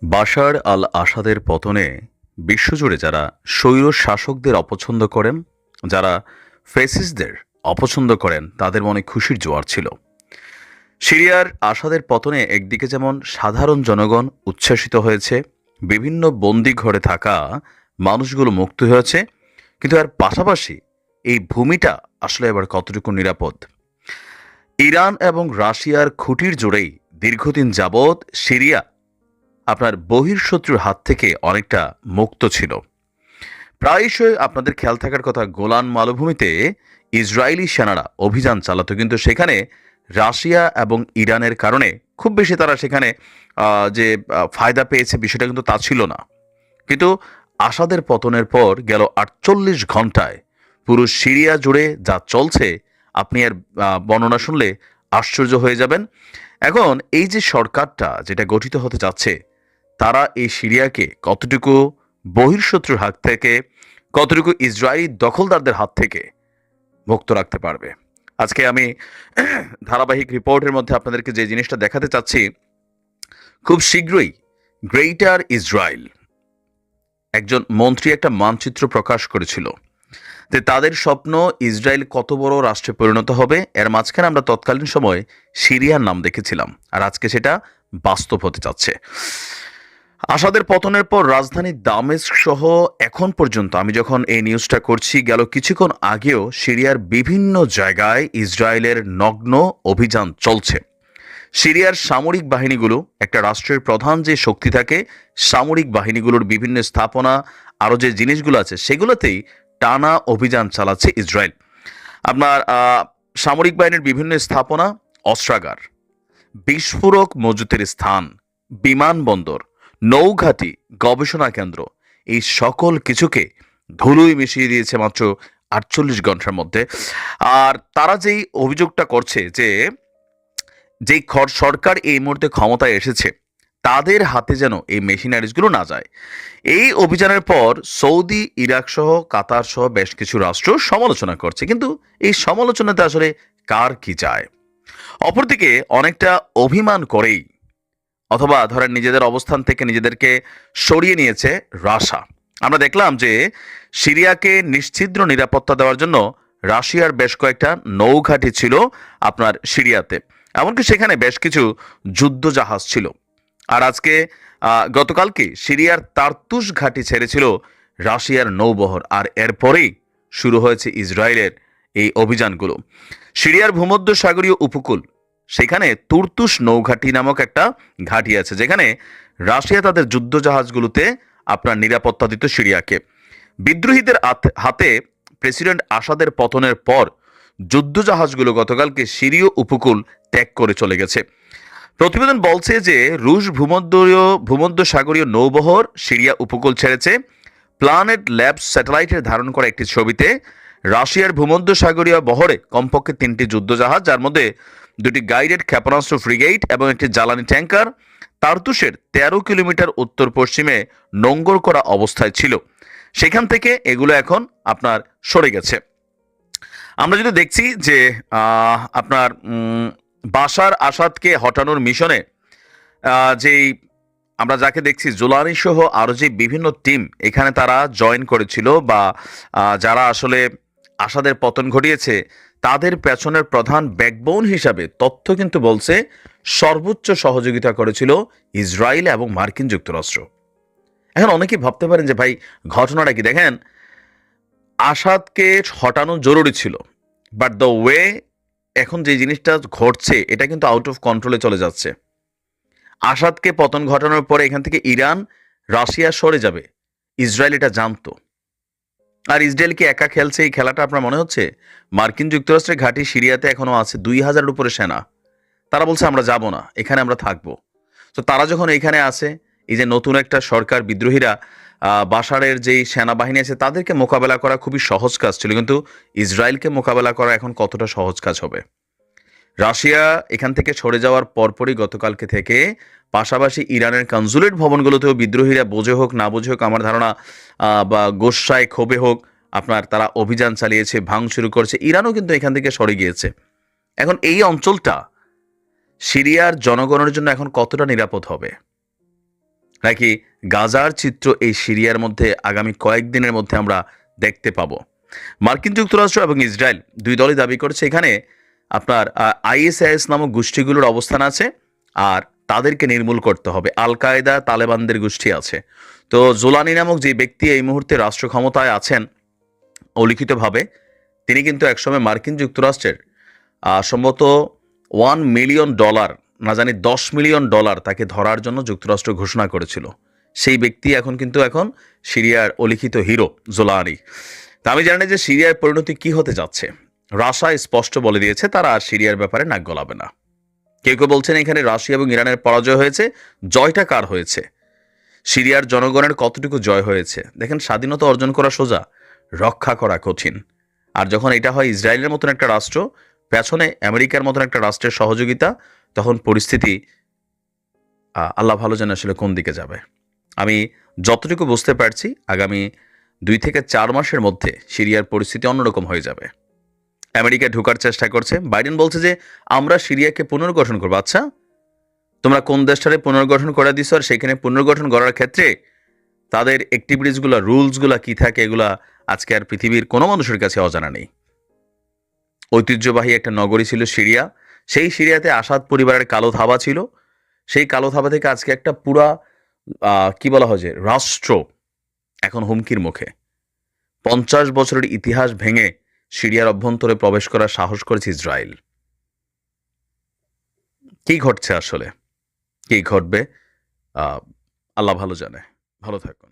বাশার আল আসাদের পতনে বিশ্বজুড়ে যারা স্বৈর শাসকদের অপছন্দ করেন, যারা ফেসিস্টদের অপছন্দ করেন, তাদের মনে খুশির জোয়ার ছিল। সিরিয়ার আসাদের পতনে একদিকে যেমন সাধারণ জনগণ উচ্ছ্বাসিত হয়েছে, বিভিন্ন বন্দি ঘরে থাকা মানুষগুলো মুক্ত হয়েছে, কিন্তু এর পাশাপাশি এই ভূমিটা আসলে এবার কতটুকু নিরাপদ? ইরান এবং রাশিয়ার খুঁটির জোরেই দীর্ঘদিন যাবৎ সিরিয়া আপনার বহির্শত্রুর হাত থেকে অনেকটা মুক্ত ছিল। প্রায়শই আপনাদের খেয়াল থাকার কথা, গোলান মালভূমিতে ইসরায়েলি সেনারা অভিযান চালাতো, কিন্তু সেখানে রাশিয়া এবং ইরানের কারণে খুব বেশি তারা সেখানে যে ফায়দা পেয়েছে বিষয়টা কিন্তু তা ছিল না। কিন্তু আসাদের পতনের পর গেল ৪৮ ঘন্টায় পুরো সিরিয়া জুড়ে যা চলছে, আপনি এর বর্ণনা শুনলে আশ্চর্য হয়ে যাবেন। এখন এই যে সরকারটা যেটা গঠিত হতে যাচ্ছে, তারা এই সিরিয়াকে কতটুকু বহির্শত্রুর হাত থেকে, কতটুকু ইসরায়েলি দখলদারদের হাত থেকে মুক্ত রাখতে পারবে। আজকে আমি ধারাবাহিক রিপোর্টের মধ্যে আপনাদেরকে যে জিনিসটা দেখাতে চাচ্ছি, খুব শীঘ্রই গ্রেটার ইসরায়েল একজন মন্ত্রী একটা মানচিত্র প্রকাশ করেছিল যে তাদের স্বপ্ন ইসরায়েল কত বড় রাষ্ট্রে পরিণত হবে। এর মাঝখানে আমরা তৎকালীন সময় সিরিয়ার নাম দেখেছিলাম, আর আজকে সেটা বাস্তব হতে যাচ্ছে। আসাদের পতনের পর রাজধানী দামেস্ক সহ এখন পর্যন্ত আমি যখন এই নিউজটা করছি, গেল কিছুক্ষণ আগেও সিরিয়ার বিভিন্ন জায়গায় ইসরায়েলের নগ্ন অভিযান চলছে। সিরিয়ার সামরিক বাহিনীগুলো, একটা রাষ্ট্রের প্রধান যে শক্তি থাকে, সামরিক বাহিনীগুলোর বিভিন্ন স্থাপনা, আরও যে জিনিসগুলো আছে সেগুলোতেই টানা অভিযান চালাচ্ছে ইসরায়েল। আপনার সামরিক বাহিনীর বিভিন্ন স্থাপনা, অস্ত্রাগার, বিস্ফোরক মজুতের স্থান, বিমানবন্দর, নৌঘাটি, গবেষণা কেন্দ্র, এই সকল কিছুকে ধুলোয় মিশিয়ে দিয়েছে মাত্র ৪৮ ঘন্টার মধ্যে। আর তারা যেই অভিযোগটা করছে যে যেই সরকার এই মুহূর্তে ক্ষমতায় এসেছে, তাদের হাতে যেন এই মেশিনারিজগুলো না যায়। এই অভিযানের পর সৌদি, ইরাক সহ কাতার সহ বেশ কিছু রাষ্ট্র সমালোচনা করছে, কিন্তু এই সমালোচনাতে আসলে কার কি যায়? অপরদিকে অনেকটা অভিমান করেই, অথবা ধরেন নিজেদের অবস্থান থেকে নিজেদেরকে সরিয়ে নিয়েছে রাশা। আমরা দেখলাম যে সিরিয়াকে নিশ্ছিদ্র নিরাপত্তা দেওয়ার জন্য রাশিয়ার বেশ কয়েকটা নৌঘাঁটি ছিল আপনার সিরিয়াতে, এমনকি সেখানে বেশ কিছু যুদ্ধ জাহাজ ছিল। আর আজকে গতকালকে সিরিয়ার তার্তুস ঘাঁটি ছেড়েছিল রাশিয়ার নৌবহর, আর এরপরেই শুরু হয়েছে ইসরায়েলের এই অভিযানগুলো। সিরিয়ার ভূমধ্যসাগরীয় উপকূল, সেখানে তুর্তুস নৌঘাঁটি নামক একটা ঘাঁটি আছে, যেখানে রাশিয়া তাদের যুদ্ধ জাহাজগুলোতে আপনার নিরাপত্তা দিত সিরিয়াকে। বিদ্রোহীদের হাতে প্রেসিডেন্ট আসাদের পতনের পর যুদ্ধ জাহাজগুলো গতকালকে সিরীয় উপকূল ত্যাগ করে চলে গেছে। প্রতিবেদন বলছে যে রুশ ভূমধ্যসাগরীয় নৌবহর সিরিয়া উপকূল ছেড়েছে। প্ল্যানেট ল্যাবস স্যাটেলাইটের ধারণ করা একটি ছবিতে রাশিয়ার ভূমধ্যসাগরীয় বহরে কমপক্ষে 3টি যুদ্ধজাহাজ, যার মধ্যে 2টি গাইডেড ক্ষেপণাস্ত্র ফ্রিগেট এবং একটি জ্বালানি ট্যাঙ্কার তার্তুসের 13 কিলোমিটার উত্তর পশ্চিমে নোঙ্গর করা অবস্থায় ছিল। সেখান থেকে এগুলো এখন আপনার সরে গেছে। আমরা যদি দেখছি যে আপনার বাশার আসাদকে হটানোর মিশনে যেই আমরা যাকে দেখছি জুলানি সহ আরও যে বিভিন্ন টিম এখানে তারা জয়েন করেছিল, বা যারা আসলে আসাদের পতন ঘটিয়েছে, তাদের পেছনের প্রধান ব্যাকবোন হিসাবে তথ্য কিন্তু বলছে সর্বোচ্চ সহযোগিতা করেছিল ইসরায়েল এবং মার্কিন যুক্তরাষ্ট্র। এখন অনেকেই ভাবতে পারেন যে ভাই ঘটনাটা কি? দেখেন, আসাদকে হটানো জরুরি ছিল, বাট দ্য ওয়ে এখন যে জিনিসটা ঘটছে এটা কিন্তু আউট অফ কন্ট্রোলে চলে যাচ্ছে। আসাদকে পতন ঘটানোর পরে এখান থেকে ইরান, রাশিয়া সরে যাবে, ইসরায়েল এটা জানতো। আর ইসরায়েল কি একা খেলছে এই খেলাটা? আপনার মনে হচ্ছে? মার্কিন যুক্তরাষ্ট্রের ঘাঁটি সিরিয়াতে এখনো আছে, 2000-এর উপরে সেনা। তারা বলছে আমরা যাব না, এখানে আমরা থাকবো। তো তারা যখন এখানে আছে, এই যে নতুন একটা সরকার, বিদ্রোহীরা বাশারের যেই সেনাবাহিনী আছে তাদেরকে মোকাবেলা করা খুবই সহজ কাজ ছিল, কিন্তু ইসরায়েলকে মোকাবেলা করা এখন কতটা সহজ কাজ হবে? রাশিয়া এখান থেকে সরে যাওয়ার পরপরই গতকালকে থেকে পাশাপাশি ইরানের কনসুলেট ভবনগুলোতেও বিদ্রোহীরা, বোঝে হোক না বোঝে হোক, আমার ধারণা বা গোসায় ক্ষোভে হোক, আপনার তারা অভিযান চালিয়েছে, ভাঙ শুরু করেছে। ইরানও কিন্তু এখান থেকে সরে গিয়েছে। এখন এই অঞ্চলটা সিরিয়ার জনগণের জন্য এখন কতটা নিরাপদ হবে? নাকি গাজার চিত্র এই সিরিয়ার মধ্যে আগামী কয়েকদিনের মধ্যে আমরা দেখতে পাবো? মার্কিন যুক্তরাষ্ট্র এবং ইসরায়েল দুই দলই দাবি করেছে এখানে আপনার আইএসআইএস নামক গোষ্ঠীগুলোর অবস্থান আছে, আর তাদেরকে নির্মূল করতে হবে। আল কায়েদা, তালেবানদের গোষ্ঠী আছে। তো জোলানি নামক যে ব্যক্তি এই মুহূর্তে রাষ্ট্র ক্ষমতায় আছেন অলিখিতভাবে, তিনি কিন্তু একসময় মার্কিন যুক্তরাষ্ট্রের সম্ভবত $1 মিলিয়ন, না জানি $10 মিলিয়ন তাকে ধরার জন্য যুক্তরাষ্ট্র ঘোষণা করেছিল। সেই ব্যক্তি এখন সিরিয়ার অলিখিত হিরো জোলানি। তা আমি জানি যে সিরিয়ার পরিণতি কি হতে যাচ্ছে। রাশিয়া স্পষ্ট বলে দিয়েছে তারা আর সিরিয়ার ব্যাপারে নাক গলাবে না। কেউ কেউ বলছেন এখানে রাশিয়া এবং ইরানের পরাজয় হয়েছে, জয়টা কার হয়েছে? সিরিয়ার জনগণের কতটুকু জয় হয়েছে? দেখেন, স্বাধীনতা অর্জন করা সোজা, রক্ষা করা কঠিন। আর যখন এটা হয় ইসরায়েলের মতন একটা রাষ্ট্র, পেছনে আমেরিকার মতন একটা রাষ্ট্রের সহযোগিতা, তখন পরিস্থিতি আল্লাহ ভালো জানে আসলে কোন দিকে যাবে। আমি যতটুকু বুঝতে পারছি আগামী 2 থেকে 4 মাসের মধ্যে সিরিয়ার পরিস্থিতি অন্যরকম হয়ে যাবে। আমেরিকা ঢোকার চেষ্টা করছে। বাইডেন বলছে যে আমরা সিরিয়াকে পুনর্গঠন করবো। আচ্ছা, তোমরা কোন দেশটারে পুনর্গঠন করে দিছো, আর সেখানে পুনর্গঠন করার ক্ষেত্রে তাদের অ্যাক্টিভিটিসগুলো, রুলসগুলো কি থাকে, এগুলা আজকে আর পৃথিবীর কোনো মানুষের কাছে অজানা নেই। ঐতিহ্যবাহী একটা নগরী ছিল সিরিয়া। সেই সিরিয়াতে আসাদ পরিবারের কালো থাবা ছিল। সেই কালো থাবা থেকে আজকে একটা পুরা কি বলা হয় যে রাষ্ট্র এখন হুমকির মুখে। 50 বছরের ইতিহাস ভেঙে সিরিয়ার অভ্যন্তরে প্রবেশ করার সাহস করেছে ইসরায়েল। কি ঘটছে আসলে, কি ঘটবে আল্লাহ ভালো জানে। ভালো থাকুন।